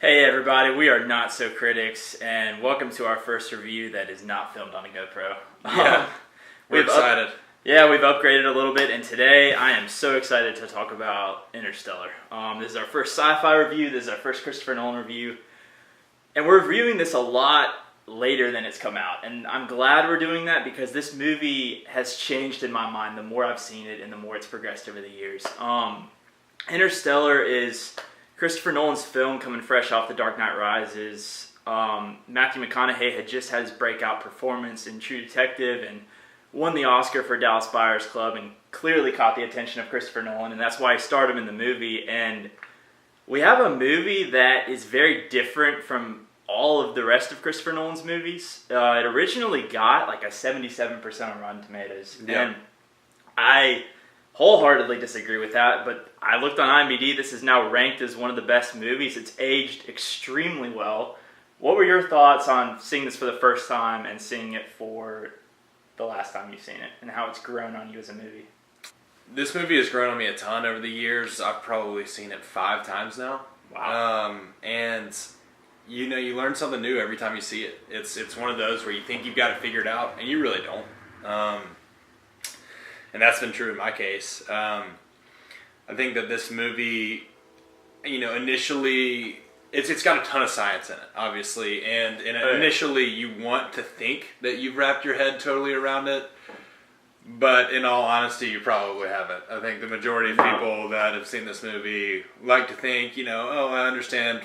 Hey everybody, we are NotSoCritics, and welcome to our first review that is not filmed on a GoPro. Yeah, we're excited. We've upgraded a little bit, and today I am so excited to talk about Interstellar. This is our first sci-fi review, this is our first Christopher Nolan review, and we're reviewing this a lot later than it's come out, and I'm glad we're doing that because this movie has changed in my mind the more I've seen it and the more it's progressed over the years. Interstellar is Christopher Nolan's film coming fresh off The Dark Knight Rises. Matthew McConaughey had just had his breakout performance in True Detective and won the Oscar for Dallas Buyers Club and clearly caught the attention of Christopher Nolan, and that's why he starred him in the movie. And we have a movie that is very different from all of the rest of Christopher Nolan's movies. It originally got like a 77% on Rotten Tomatoes. Yeah. And I wholeheartedly disagree with that, but I looked on IMDb. This is now ranked as one of the best movies. It's aged extremely well. What were your thoughts on seeing this for the first time and seeing it for the last time you've seen it, and how it's grown on you as a movie? This movie has grown on me a ton over the years. I've probably seen it 5 times now. Wow. And you learn something new every time you see it. It's one of those where you think you've got it figured out, and you really don't. And that's been true in my case. I think that this movie, initially, it's got a ton of science in it, obviously, and initially you want to think that you've wrapped your head totally around it, but in all honesty, you probably haven't. I think the majority of people that have seen this movie like to think, I understand,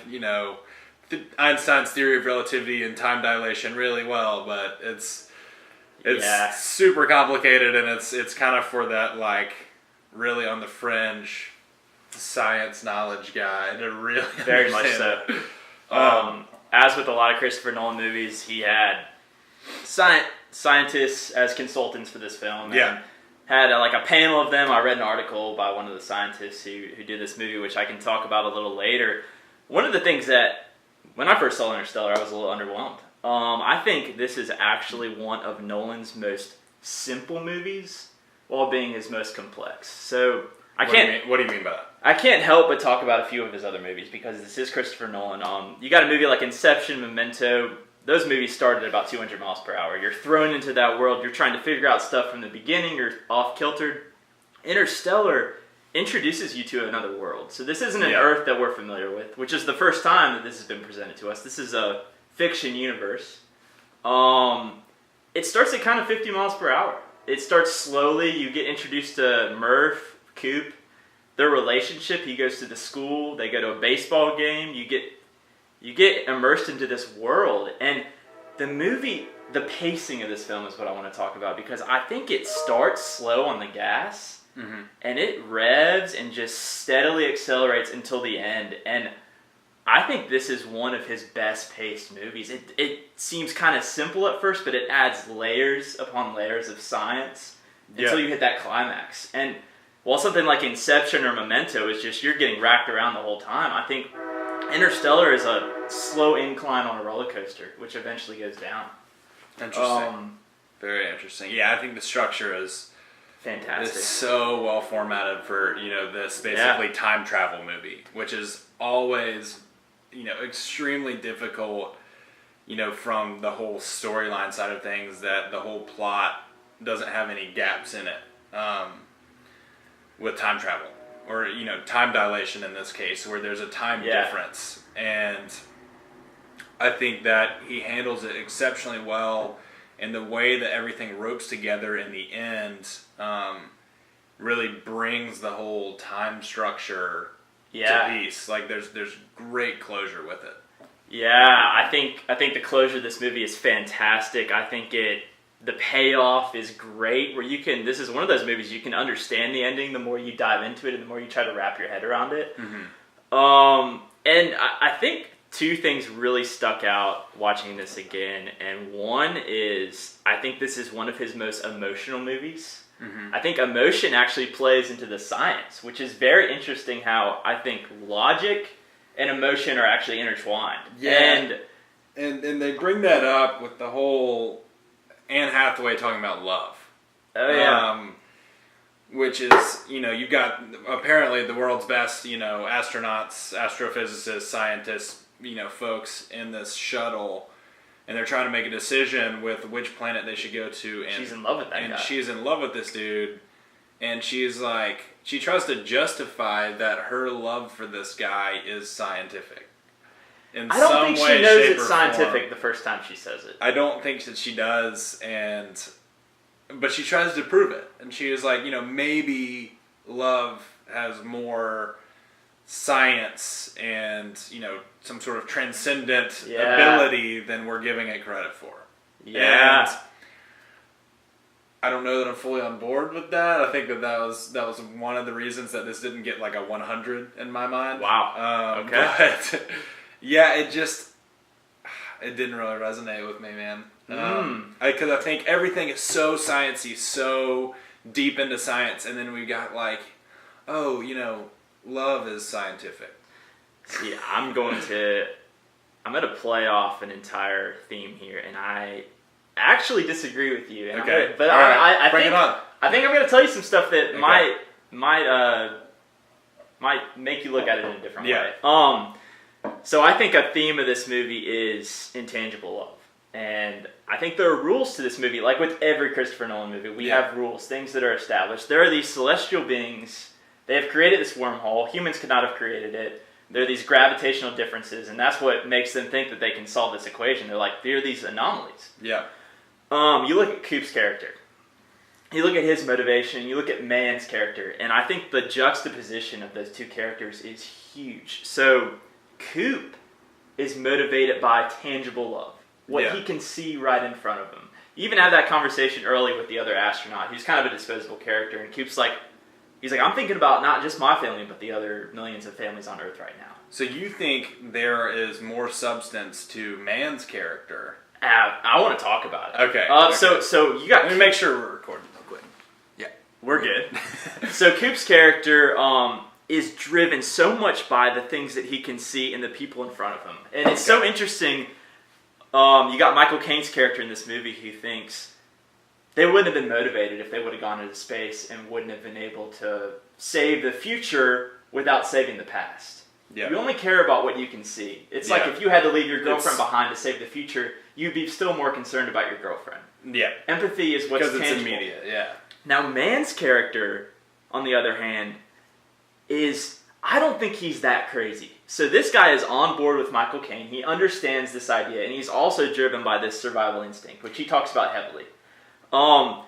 Einstein's theory of relativity and time dilation really well, but it's super complicated, and it's kind of for that, like, really on the fringe science knowledge guy to really very much so. As with a lot of Christopher Nolan movies, he had scientists as consultants for this film. Yeah. And had a panel of them. I read an article by one of the scientists who did this movie, which I can talk about a little later. One of the things that, when I first saw Interstellar, I was a little underwhelmed. I think this is actually one of Nolan's most simple movies while being his most complex. So What do you mean by that? I can't help but talk about a few of his other movies because this is Christopher Nolan. You got a movie like Inception, Memento. Those movies started at about 200 miles per hour. You're thrown into that world. You're trying to figure out stuff from the beginning. You're off-kiltered. Interstellar introduces you to another world. So this isn't an Earth that we're familiar with, which is the first time that this has been presented to us. This is a fiction universe. It starts at kind of 50 miles per hour. It starts slowly. You get introduced to Murph, Coop, their relationship. He goes to the school. They go to a baseball game. You get immersed into this world. And the movie, the pacing of this film is what I want to talk about, because I think it starts slow on the gas, and it revs and just steadily accelerates until the end. And I think this is one of his best paced movies. It seems kind of simple at first, but it adds layers upon layers of science until you hit that climax. And while something like Inception or Memento is just you're getting racked around the whole time, I think Interstellar is a slow incline on a roller coaster, which eventually goes down. Interesting. Very interesting. Yeah, I think the structure is fantastic. It's so well formatted for this basically time travel movie, which is always extremely difficult, from the whole storyline side of things, that the whole plot doesn't have any gaps in it, with time travel, or, time dilation in this case, where there's a time difference. And I think that he handles it exceptionally well, and the way that everything ropes together in the end, really brings the whole time structure to peace. Like there's great closure with it. Yeah, I think the closure of this movie is fantastic. I think the payoff is great, where this is one of those movies you can understand the ending the more you dive into it and the more you try to wrap your head around it. And I think 2 things really stuck out watching this again, and one is I think this is one of his most emotional movies. I think emotion actually plays into the science, which is very interesting how I think logic and emotion are actually intertwined. Yeah. And they bring that up with the whole Anne Hathaway talking about love. Oh, yeah. which is, you've got apparently the world's best, astronauts, astrophysicists, scientists, folks in this shuttle, and they're trying to make a decision with which planet they should go to. And she's in love with that guy. And she's in love with this dude, and she's like, she tries to justify that her love for this guy is scientific. I don't think she knows it's scientific the first time she says it. I don't think that she does, but she tries to prove it. And she is like, maybe love has more science and, some sort of transcendent ability than we're giving it credit for. Yeah. And I don't know that I'm fully on board with that. I think that was one of the reasons that this didn't get like a 100 in my mind. Wow. Okay. But yeah, it didn't really resonate with me, man. Because I think everything is so sciencey, so deep into science, and then we got like, love is scientific. See, I'm going to play off an entire theme here, and I actually disagree with you. And okay, but I think I'm going to tell you some stuff that might make you look at it in a different way. So I think a theme of this movie is intangible love. And I think there are rules to this movie. Like with every Christopher Nolan movie, we have rules, things that are established. There are these celestial beings. They have created this wormhole. Humans could not have created it. There are these gravitational differences, and that's what makes them think that they can solve this equation. They're like, there are these anomalies. Yeah. You look at Coop's character. You look at his motivation. You look at Man's character. And I think the juxtaposition of those two characters is huge. So Coop is motivated by tangible love, what he can see right in front of him. You even had that conversation early with the other astronaut, who's kind of a disposable character, and Coop's like, I'm thinking about not just my family, but the other millions of families on Earth right now. So you think there is more substance to Man's character? I want to talk about it. Okay. So you got. Let me make sure we're recording real quick. Yeah, we're good. So Coop's character is driven so much by the things that he can see in the people in front of him. And it's so interesting. You got Michael Caine's character in this movie who thinks they wouldn't have been motivated if they would have gone into space and wouldn't have been able to save the future without saving the past. Yeah. You only care about what you can see. It's like if you had to leave your girlfriend behind to save the future, you'd be still more concerned about your girlfriend. Yeah. Empathy is what's tangible. Because it's immediate, yeah. Now, Man's character, on the other hand, I don't think he's that crazy. So this guy is on board with Michael Caine. He understands this idea, and he's also driven by this survival instinct, which he talks about heavily. Do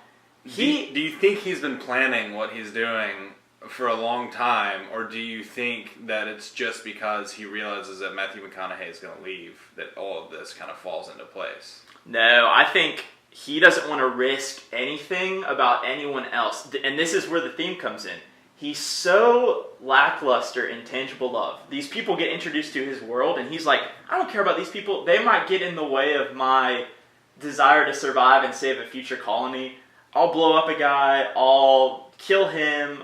you think he's been planning what he's doing for a long time, or do you think that it's just because he realizes that Matthew McConaughey is going to leave that all of this kind of falls into place? No, I think he doesn't want to risk anything about anyone else. And this is where the theme comes in. He's so lackluster in tangible love. These people get introduced to his world, and he's like, I don't care about these people. They might get in the way of my desire to survive and save a future colony. I'll blow up a guy. I'll kill him.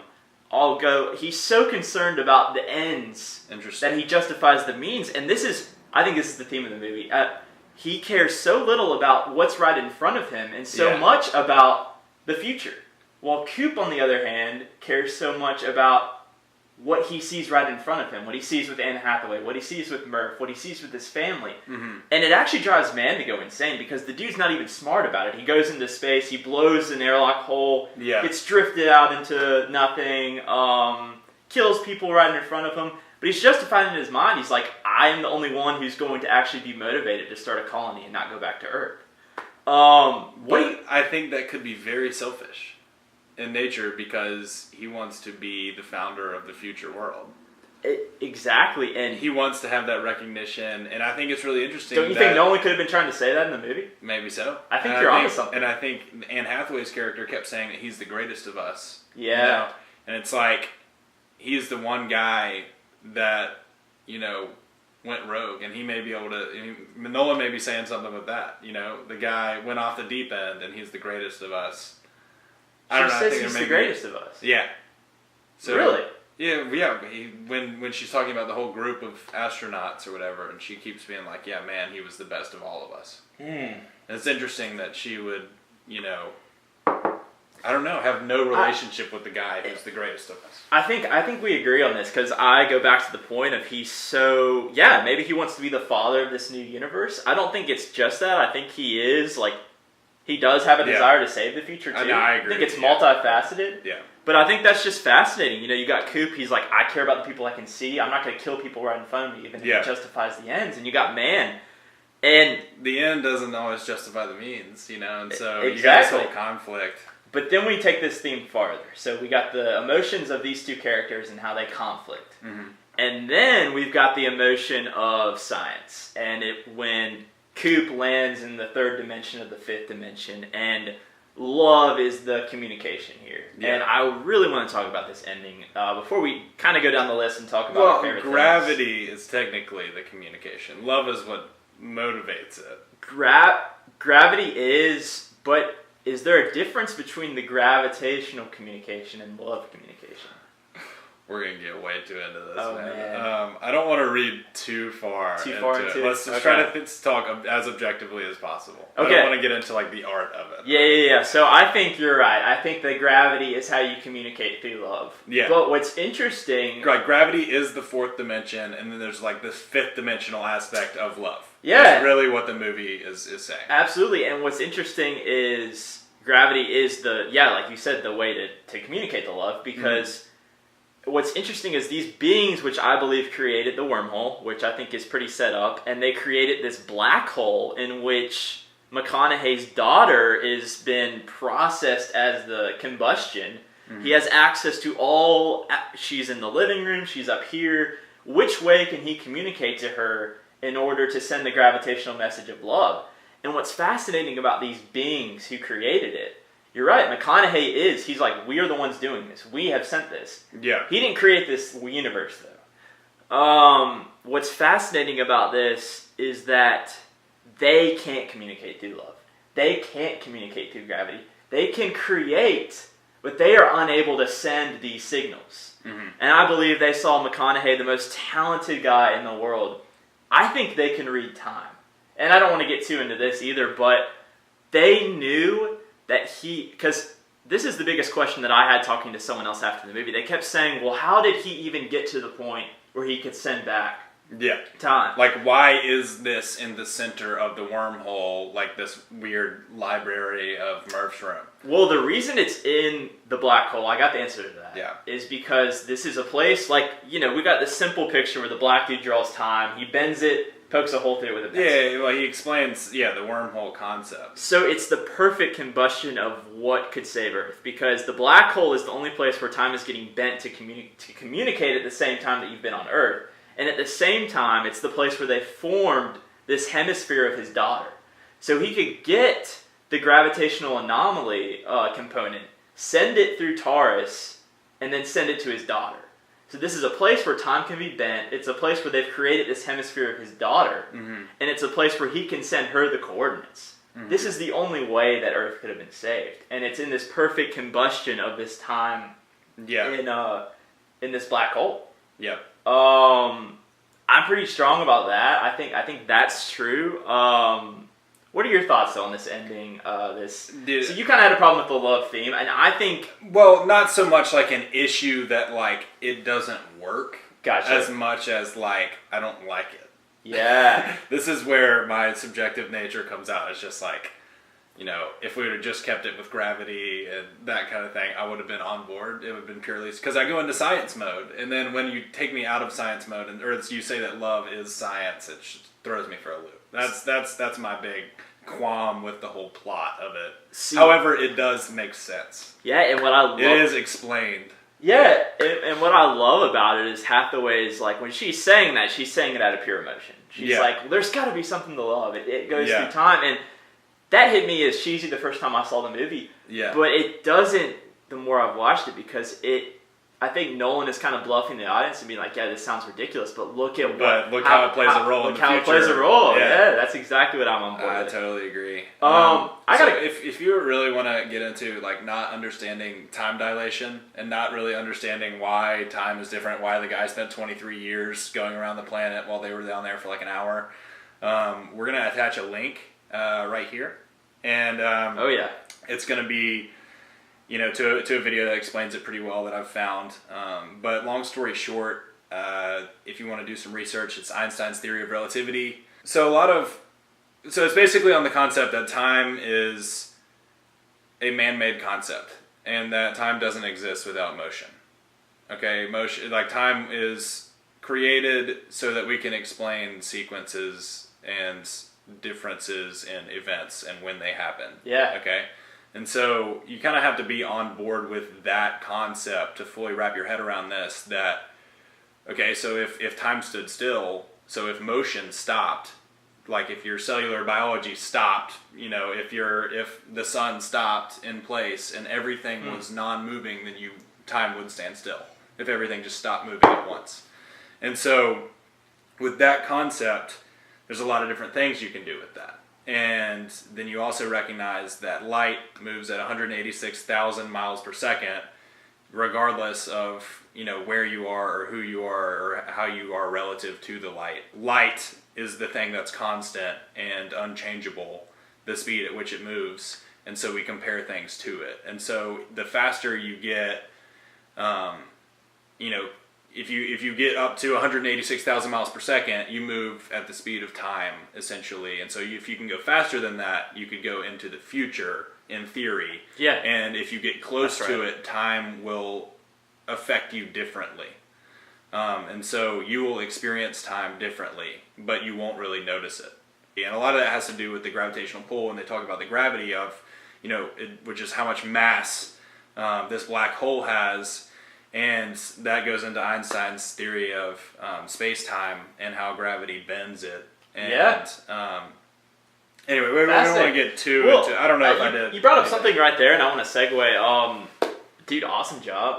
I'll go. He's so concerned about the ends that he justifies the means. And I think this is the theme of the movie. He cares so little about what's right in front of him and so much about the future. While Coop, on the other hand, cares so much about what he sees right in front of him, what he sees with Anne Hathaway, what he sees with Murph, what he sees with his family. Mm-hmm. And it actually drives Man to go insane because the dude's not even smart about it. He goes into space, he blows an airlock hole, gets drifted out into nothing, kills people right in front of him. But he's justified in his mind. He's like, I am the only one who's going to actually be motivated to start a colony and not go back to Earth. I think that could be very selfish in nature because he wants to be the founder of the future world. Exactly, and he wants to have that recognition, and I think it's really interesting. Don't you think Nolan could have been trying to say that in the movie? Maybe so. I think you're onto something. And I think Anne Hathaway's character kept saying that he's the greatest of us. Yeah. You know? And it's like, he's the one guy that, went rogue, and he may be able to, Nolan may be saying something with that, the guy went off the deep end, and he's the greatest of us. I don't know. Says he's the greatest of us. Yeah. So, really? Yeah. When she's talking about the whole group of astronauts or whatever, and she keeps being like, "Yeah, man, he was the best of all of us." And it's interesting that she would, I don't know, have no relationship with the guy who's the greatest of us. I think we agree on this because I go back to the point of maybe he wants to be the father of this new universe. I don't think it's just that. I think he is like he does have a desire to save the future too. I agree. I think it's multifaceted. Yeah. But I think that's just fascinating. You got Coop. He's like, I care about the people I can see. I'm not going to kill people right in front of me, even if it justifies the ends. And you got Man. And the end doesn't always justify the means, and so exactly. You got this whole conflict. But then we take this theme farther. So we got the emotions of these two characters and how they conflict. Mm-hmm. And then we've got the emotion of science. And when Coop lands in the third dimension of the fifth dimension, and love is the communication here. Yeah. And I really want to talk about this ending before we kind of go down the list and talk about our favorite gravity things. Is technically the communication. Love is what motivates it. Gravity is, but is there a difference between the gravitational communication and love communication? We're going to get way too into this, man. I don't want to read too far into it. Let's just try to talk as objectively as possible. Okay. I don't want to get into the art of it. Yeah. So I think you're right. I think that gravity is how you communicate through love. Yeah. But what's interesting... gravity is the fourth dimension, and then there's this fifth dimensional aspect of love. Yeah. That's really what the movie is saying. Absolutely. And what's interesting is gravity is like you said, the way to communicate the love, because... What's interesting is these beings, which I believe created the wormhole, which I think is pretty set up, and they created this black hole in which McConaughey's daughter is been processed as the combustion. Mm-hmm. He has access to she's in the living room, she's up here. Which way can he communicate to her in order to send the gravitational message of love? And what's fascinating about these beings who created it, you're right, McConaughey he's like, we are the ones doing this. We have sent this. Yeah. He didn't create this universe, though. What's fascinating about this is that they can't communicate through love. They can't communicate through gravity. They can create, but they are unable to send these signals. Mm-hmm. And I believe they saw McConaughey, the most talented guy in the world. I think they can read time. And I don't want to get too into this either, but they knew... because this is the biggest question that I had talking to someone else after the movie. They kept saying, well, how did he even get to the point where he could send back time? Why is this in the center of the wormhole, this weird library of Murph's room? Well, the reason it's in the black hole, I got the answer to that, is because this is a place, we got this simple picture where the black dude draws time, he bends it, pokes a hole through it with a pencil. Yeah, well, he explains, the wormhole concept. So it's the perfect combustion of what could save Earth, because the black hole is the only place where time is getting bent to communicate at the same time that you've been on Earth. And at the same time, it's the place where they formed this hemisphere of his daughter. So he could get the gravitational anomaly component, send it through Taurus, and then send it to his daughter. So this is a place where time can be bent. It's a place where they've created this hemisphere of his daughter. Mm-hmm. And it's a place where he can send her the coordinates. Mm-hmm. This is the only way that Earth could have been saved. And it's in this perfect combustion of this time in this black hole. Yeah. I'm pretty strong about that. I think that's true. What are your thoughts, though, on this ending? So you kind of had a problem with the love theme, and I think... Well, not so much an issue that, it doesn't work. Gotcha. As much as, I don't like it. Yeah. This is where my subjective nature comes out. It's just if we would have just kept it with gravity and that kind of thing, I would have been on board. It would have been purely... Because I go into science mode, and then when you take me out of science mode, or you say that love is science, it just throws me for a loop. That's my big qualm with the whole plot of it. However, it does make sense. Yeah, and what I love... It is explained. Yeah, and what I love about it is Hathaway's, when she's saying that, she's saying it out of pure emotion. She's there's got to be something to love. It goes through time, and that hit me as cheesy the first time I saw the movie. Yeah. But it doesn't the more I've watched it, because I think Nolan is kind of bluffing the audience and being like, yeah, this sounds ridiculous, but look how it plays a role in the future. Look how it plays a role. Yeah, that's exactly what I'm on board with. I totally agree. If you really want to get into not understanding time dilation and not really understanding why time is different, why the guy spent 23 years going around the planet while they were down there for an hour, we're going to attach a link right here. And it's going to be to a video that explains it pretty well that I've found. But long story short, if you want to do some research, it's Einstein's theory of relativity. So it's basically on the concept that time is a man-made concept, and that time doesn't exist without motion. Okay, motion, like time is created so that we can explain sequences and differences in events and when they happen. Yeah. Okay. And so you kind of have to be on board with that concept to fully wrap your head around this, that, okay, so if time stood still, so if motion stopped, like if your cellular biology stopped, if the sun stopped in place and everything was non-moving, then time would stand still if everything just stopped moving at once. And so with that concept, there's a lot of different things you can do with that. And then you also recognize that light moves at 186,000 miles per second, regardless of, where you are or who you are or how you are relative to the light. Light is the thing that's constant and unchangeable, the speed at which it moves. And so we compare things to it. And so the faster you get, if you get up to 186,000 miles per second, you move at the speed of time, essentially. And so if you can go faster than that, you could go into the future, in theory. Yeah. And if you get close to it, time will affect you differently. And so you will experience time differently, but you won't really notice it. And a lot of that has to do with the gravitational pull, and they talk about the gravity of, which is how much mass this black hole has. And that goes into Einstein's theory of space-time and how gravity bends it. And, anyway, we don't want to get too into... I don't know if I did. You brought up something right there, and I want to segue. Dude, awesome job.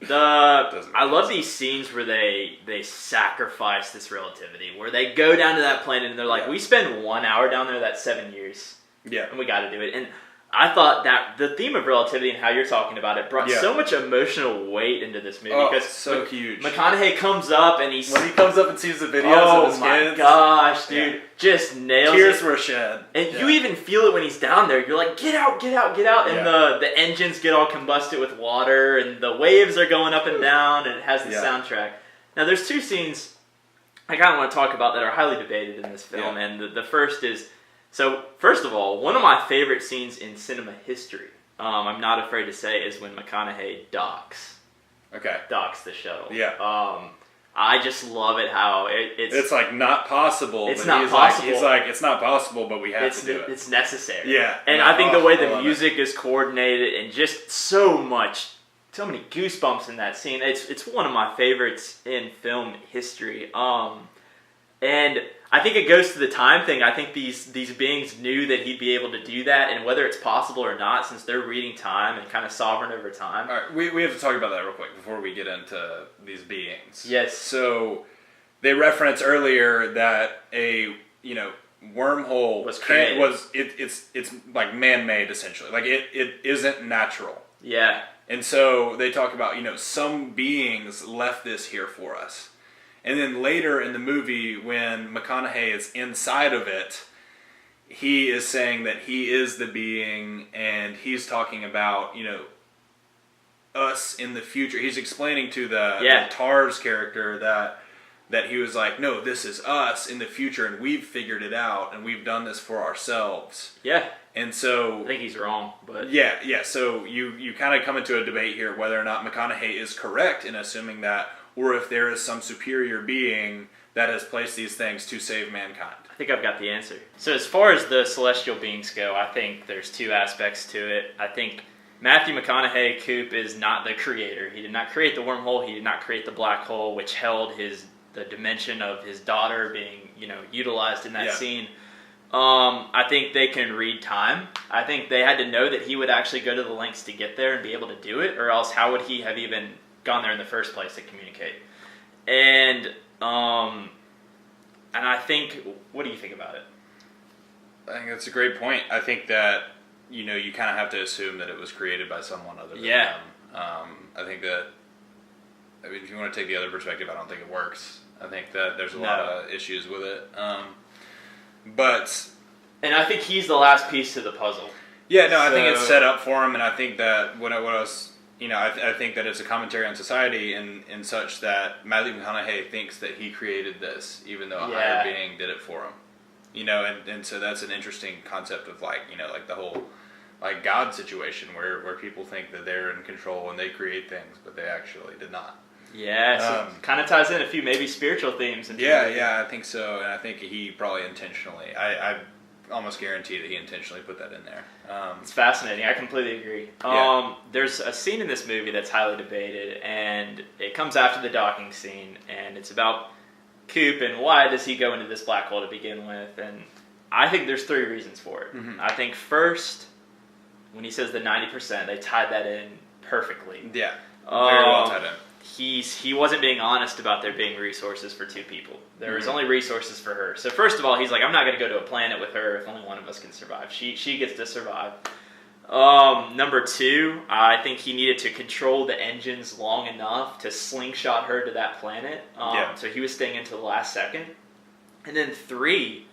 I love these scenes where they sacrifice this relativity, where they go down to that planet and they're like, we spend 1 hour down there, that's 7 years. Yeah. And we got to do it. And I thought that the theme of relativity and how you're talking about it brought so much emotional weight into this movie. Because so huge. McConaughey comes up and when he comes up and sees the videos of his kids. Oh my gosh, dude. Just nails Tears it. were shed. And you even feel it when he's down there. You're like, get out, get out, get out. And the engines get all combusted with water and the waves are going up and down and it has the soundtrack. Now there's two scenes I kind of want to talk about that are highly debated in this film. And the first is... So, first of all, one of my favorite scenes in cinema history, I'm not afraid to say, is when McConaughey docks. Okay. Docks the shuttle. Yeah. I just love it how it's like not possible. It's not possible. He's like, it's not possible, but we have to do it. It's necessary. Yeah. And I think the way the music is coordinated and just so many goosebumps in that scene. It's one of my favorites in film history. And I think it goes to the time thing. I think these beings knew that he'd be able to do that, and whether it's possible or not, since they're reading time and kind of sovereign over time. All right, we have to talk about that real quick before we get into these beings. Yes. So they referenced earlier that a wormhole was created. It's like man-made essentially. Like it isn't natural. Yeah. And so they talk about some beings left this here for us. And then later in the movie, when McConaughey is inside of it, he is saying that he is the being, and he's talking about, us in the future. He's explaining to the Tars character that he was like, no, this is us in the future, and we've figured it out, and we've done this for ourselves. Yeah. And so... I think he's wrong, but... Yeah, so you kind of come into a debate here whether or not McConaughey is correct in assuming that, or if there is some superior being that has placed these things to save mankind. I think I've got the answer. So as far as the celestial beings go, I think there's two aspects to it. I think Matthew McConaughey, Coop, is not the creator. He did not create the wormhole. He did not create the black hole, which held the dimension of his daughter being, utilized in that scene. I think they can read time. I think they had to know that he would actually go to the lengths to get there and be able to do it, or else how would he have even gone there in the first place to communicate? And I think, what do you think about it? I think that's a great point. I think that, you kind of have to assume that it was created by someone other than them. I think that, if you want to take the other perspective, I don't think it works. I think that there's a lot of issues with it. And I think he's the last piece to the puzzle. Yeah, no, I think it's set up for him, and I think that what I was, I think that it's a commentary on society in such that Matthew McConaughey thinks that he created this, even though a higher being did it for him. And so that's an interesting concept of like the whole like God situation where people think that they're in control and they create things, but they actually did not. Yeah, so kind of ties in a few maybe spiritual themes. I think so, and I think he probably intentionally. I almost guarantee that he intentionally put that in there. It's fascinating. I completely agree. There's a scene in this movie that's highly debated, and it comes after the docking scene, and it's about Coop and why does he go into this black hole to begin with, and I think there's 3 reasons for it. Mm-hmm. I think first, when he says the 90%, they tied that in perfectly. Yeah, very well tied in. He wasn't being honest about there being resources for 2 people. There was only resources for her. So first of all, he's like, I'm not going to go to a planet with her if only one of us can survive. She gets to survive. Number 2, I think he needed to control the engines long enough to slingshot her to that planet. So he was staying until the last second. And then 3,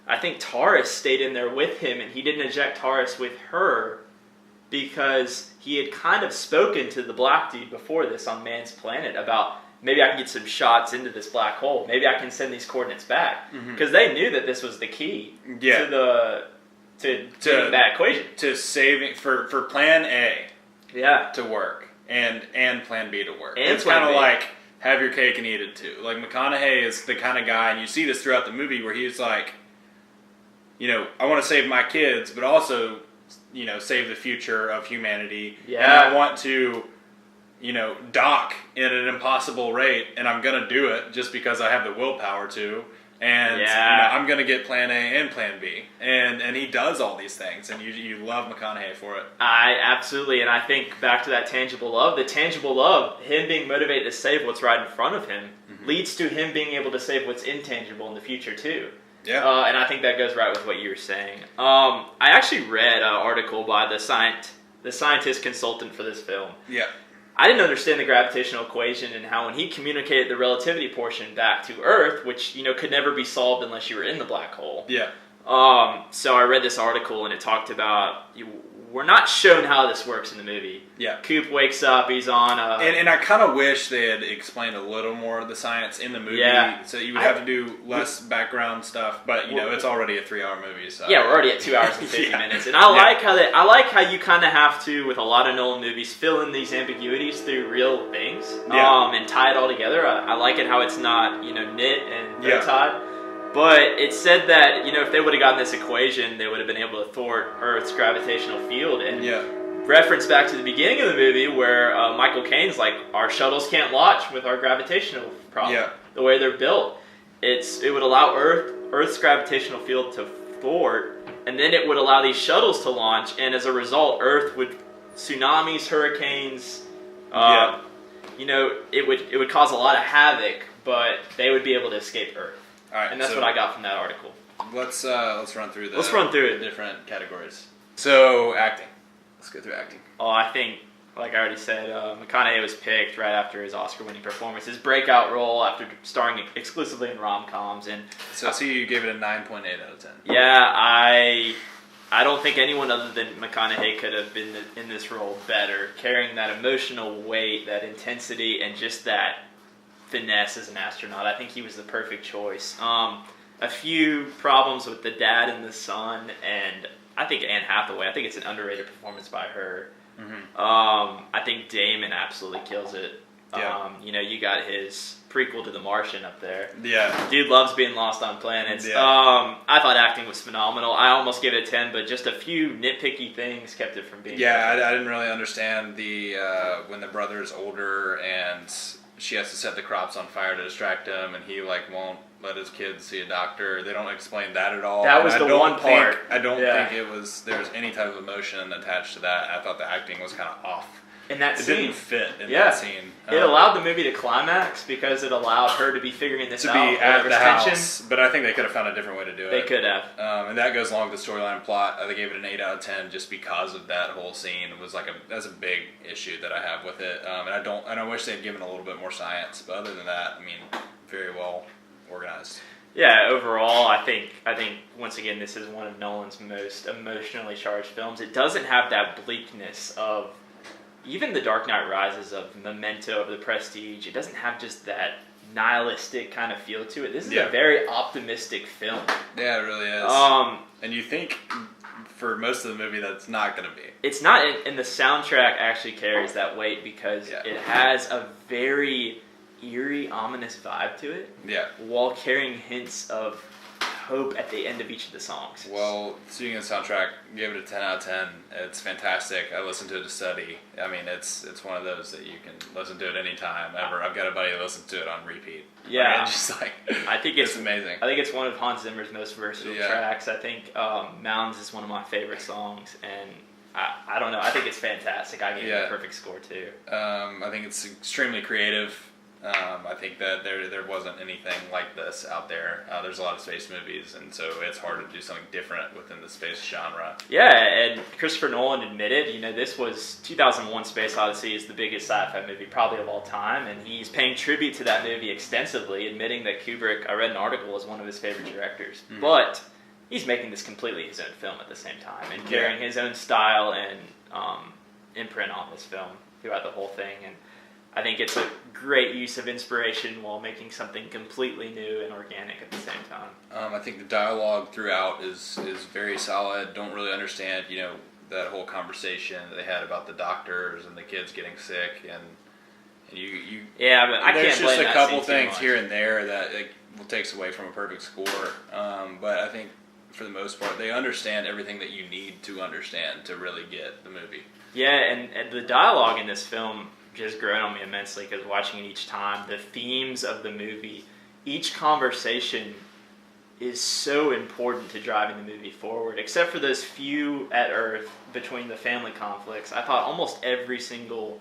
I think Taurus stayed in there with him, and he didn't eject Taurus with her because he had kind of spoken to the black dude before this on Man's Planet about maybe I can get some shots into this black hole. Maybe I can send these coordinates back. Because they knew that this was the key to getting that equation. To saving, for plan A to work and plan B to work. And it's kind of like have your cake and eat it too. Like McConaughey is the kind of guy, and you see this throughout the movie where he's like, I want to save my kids, but also save the future of humanity. Yeah. And I want to, dock at an impossible rate, and I'm going to do it just because I have the willpower to. And I'm going to get plan A and plan B. And he does all these things, and you love McConaughey for it. Absolutely, and I think back to that tangible love. The tangible love, him being motivated to save what's right in front of him, leads to him being able to save what's intangible in the future, too. Yeah. And I think that goes right with what you were saying. I actually read an article by the scientist consultant for this film. Yeah. I didn't understand the gravitational equation and how when he communicated the relativity portion back to Earth, which could never be solved unless you were in the black hole. Yeah. So I read this article and it talked about we're not shown how this works in the movie. Yeah. Coop wakes up, he's on and I kind of wish they had explained a little more of the science in the movie. Yeah. So you would have to do less background stuff, but it's already a 3-hour movie, so yeah, we're already at 2 hours and 50 minutes. And I like how you kind of have to, with a lot of Nolan movies, fill in these ambiguities through real things. And tie it all together. I like it how it's not, knit and tied. But it said that, if they would have gotten this equation, they would have been able to thwart Earth's gravitational field. And reference back to the beginning of the movie where Michael Caine's like, our shuttles can't launch with our gravitational problem. The way they're built. It would allow Earth's gravitational field to thwart, and then it would allow these shuttles to launch, and as a result, Earth would, tsunamis, hurricanes, it would cause a lot of havoc, but they would be able to escape Earth. All right, and that's what I got from that article. Let's run through the different categories. So acting. Let's go through acting. Oh, I think, like I already said, McConaughey was picked right after his Oscar-winning performance, his breakout role after starring exclusively in rom-coms. And so you gave it a 9.8 out of 10. Yeah, I don't think anyone other than McConaughey could have been in this role better, carrying that emotional weight, that intensity, and just that finesse as an astronaut. I think he was the perfect choice. A few problems with the dad and the son, and I think Anne Hathaway. I think it's an underrated performance by her. I think Damon absolutely kills it. Yeah. You got his prequel to The Martian up there. Yeah. Dude loves being lost on planets. Yeah. I thought acting was phenomenal. I almost gave it a 10, but just a few nitpicky things kept it from being I didn't really understand when the brother's older and she has to set the crops on fire to distract him, and he won't let his kids see a doctor. They don't explain that at all. That was the one part. I don't think there's any type of emotion attached to that. I thought the acting was kind of off. In that scene. It didn't fit in that scene. It allowed the movie to climax because it allowed her to be figuring this out. To be at the house. But I think they could have found a different way to do it. They could have. And that goes along with the storyline plot. They gave it an 8 out of 10 just because of that whole scene. It was that's a big issue that I have with it. And I wish they had given a little bit more science. But other than that, very well organized. Yeah, overall, I think once again this is one of Nolan's most emotionally charged films. It doesn't have that bleakness of even The Dark Knight Rises, of Memento, of The Prestige. It doesn't have just that nihilistic kind of feel to it. This is a very optimistic film. Yeah, it really is. And you think for most of the movie that's not going to be. It's not, and the soundtrack actually carries that weight because it has a very eerie, ominous vibe to it. Yeah. While carrying hints of hope at the end of each of the songs. Well, speaking of the soundtrack, give it a 10 out of 10. It's fantastic. I listened to it to study. I mean, it's one of those that you can listen to it anytime, ever. I've got a buddy that listens to it on repeat. Yeah. It's just like, I think it's amazing. I think it's one of Hans Zimmer's most versatile tracks. I think Mountains is one of my favorite songs, and I don't know. I think it's fantastic. I gave it a perfect score, too. I think it's extremely creative. I think that there wasn't anything like this out there. There's a lot of space movies, and so it's hard to do something different within the space genre. Yeah, and Christopher Nolan admitted, this was 2001 Space Odyssey is the biggest sci-fi movie probably of all time, and he's paying tribute to that movie extensively, admitting that Kubrick, I read an article, is one of his favorite directors. Mm-hmm. But he's making this completely his own film at the same time, and carrying his own style and imprint on this film throughout the whole thing, and I think it's a great use of inspiration while making something completely new and organic at the same time. I think the dialogue throughout is very solid. Don't really understand, that whole conversation that they had about the doctors and the kids getting sick, and you. Yeah, but I can't blame that. There's just a couple things here and there that takes away from a perfect score. But I think for the most part, they understand everything that you need to understand to really get the movie. Yeah, and the dialogue in this film just grown on me immensely because watching it each time, the themes of the movie, each conversation is so important to driving the movie forward. Except for those few at Earth between the family conflicts, I thought almost every single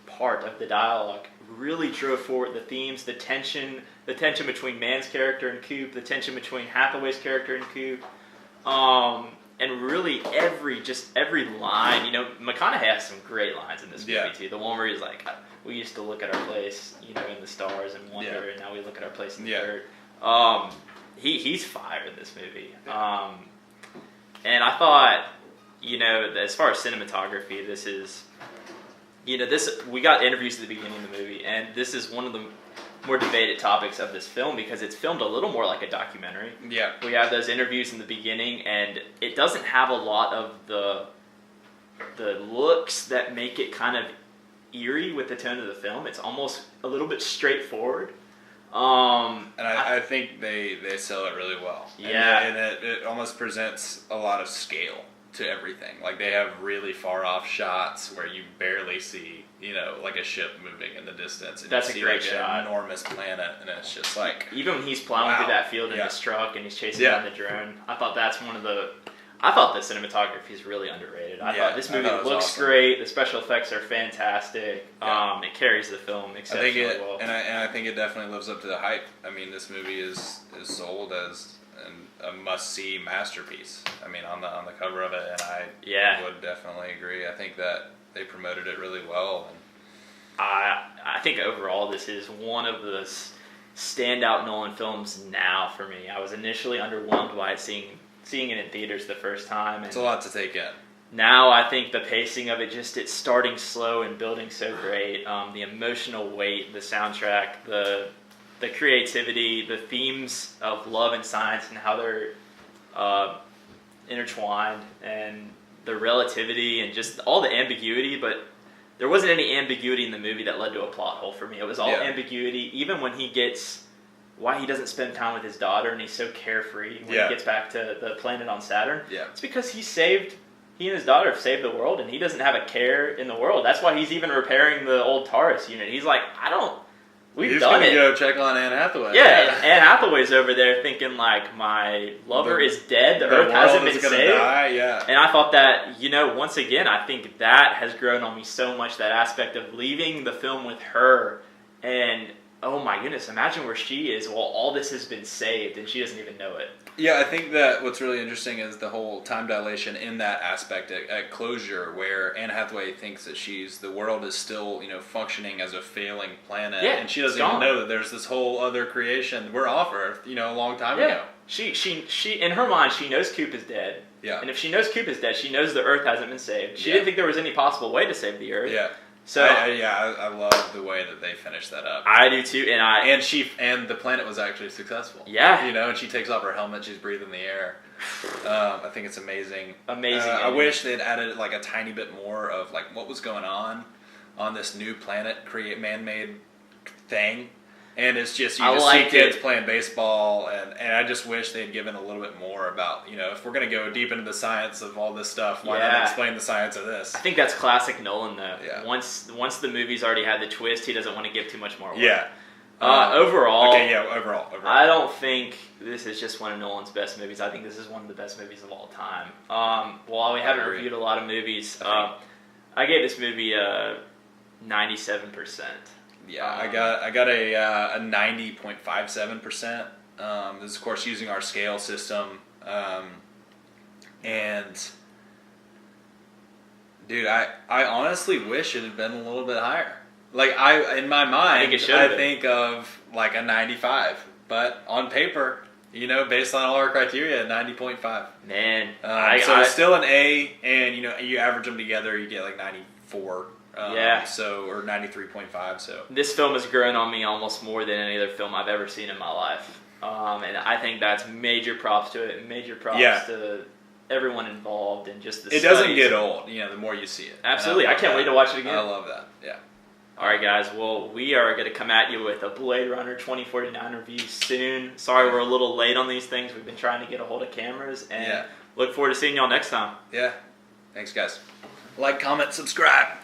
part of the dialogue really drove forward the themes, the tension between Mann's character and Coop, the tension between Hathaway's character and Coop. And really every line, McConaughey has some great lines in this movie too. The one where he's like, we used to look at our place, in the stars and wonder, and now we look at our place in the dirt. He's fire in this movie. And I thought, as far as cinematography, this is, we got interviews at the beginning of the movie, and this is one of the more debated topics of this film because it's filmed a little more like a documentary. Yeah. We have those interviews in the beginning, and it doesn't have a lot of the looks that make it kind of eerie with the tone of the film. It's almost a little bit straightforward. And I think they sell it really well. Yeah. And it almost presents a lot of scale to everything. Like they have really far off shots where you barely see, like a ship moving in the distance. And that's you see a great like shot. An enormous planet, and it's just like even when he's plowing through that field in his truck and he's chasing down the drone. I thought the cinematography is really underrated. I thought this movie looks awesome. Great. The special effects are fantastic. It carries the film exceptionally well. And I think it definitely lives up to the hype. I mean, this movie is sold as a must-see masterpiece. I mean, on the cover of it, and I would definitely agree. I think that they promoted it really well. And I think overall this is one of the standout Nolan films now for me. I was initially underwhelmed by seeing it in theaters the first time. And it's a lot to take in. Now I think the pacing of it, it's starting slow and building so great. The emotional weight, the soundtrack, the creativity, the themes of love and science and how they're intertwined, and the relativity and just all the ambiguity, but there wasn't any ambiguity in the movie that led to a plot hole for me. It was all ambiguity, even when he gets why he doesn't spend time with his daughter and he's so carefree when he gets back to the planet on Saturn. Yeah. It's because he and his daughter have saved the world, and he doesn't have a care in the world. That's why he's even repairing the old TARDIS unit. He's like, we've done it. He's going to go check on Anne Hathaway. Yeah, Anne Hathaway's over there thinking like, my lover is dead, the Earth hasn't been saved. Die, And I thought that, once again, I think that has grown on me so much, that aspect of leaving the film with her and oh my goodness, imagine where she is while all this has been saved and she doesn't even know it. Yeah, I think that what's really interesting is the whole time dilation in that aspect at closure, where Anne Hathaway thinks that the world is still, functioning as a failing planet, and she doesn't even know that there's this whole other creation. We're off Earth, a long time ago. She in her mind, she knows Coop is dead. Yeah. And if she knows Coop is dead, she knows the Earth hasn't been saved. She didn't think there was any possible way to save the Earth. Yeah. So I love the way that they finished that up. I do too, and the planet was actually successful. Yeah. And she takes off her helmet, she's breathing the air. I think it's amazing. Amazing. I wish they'd added like a tiny bit more of like what was going on this new planet, man-made thing. And it's just you see kids playing baseball, and I just wish they'd given a little bit more about, if we're going to go deep into the science of all this stuff, why not explain the science of this? I think that's classic Nolan, though. Yeah. Once the movie's already had the twist, he doesn't want to give too much more away. Yeah. Overall, overall. I don't think this is just one of Nolan's best movies. I think this is one of the best movies of all time. While we haven't reviewed a lot of movies, I gave this movie a 97%. Yeah, I got a 90.57%. This is, of course, using our scale system. And, dude, I honestly wish it had been a little bit higher. Like, in my mind, I think of like a 95. But on paper, based on all our criteria, 90.5. Man. So it's still an A, and, you average them together, you get like 94. Or 93.5. So this film has grown on me almost more than any other film I've ever seen in my life, and I think that's major props to it. Major props to everyone involved and just the. It doesn't get old, the more you see it. Absolutely, I can't wait to watch it again. I love that. Yeah. All right, guys. Well, we are going to come at you with a Blade Runner 2049 review soon. Sorry, we're a little late on these things. We've been trying to get a hold of cameras, and look forward to seeing y'all next time. Yeah. Thanks, guys. Like, comment, subscribe.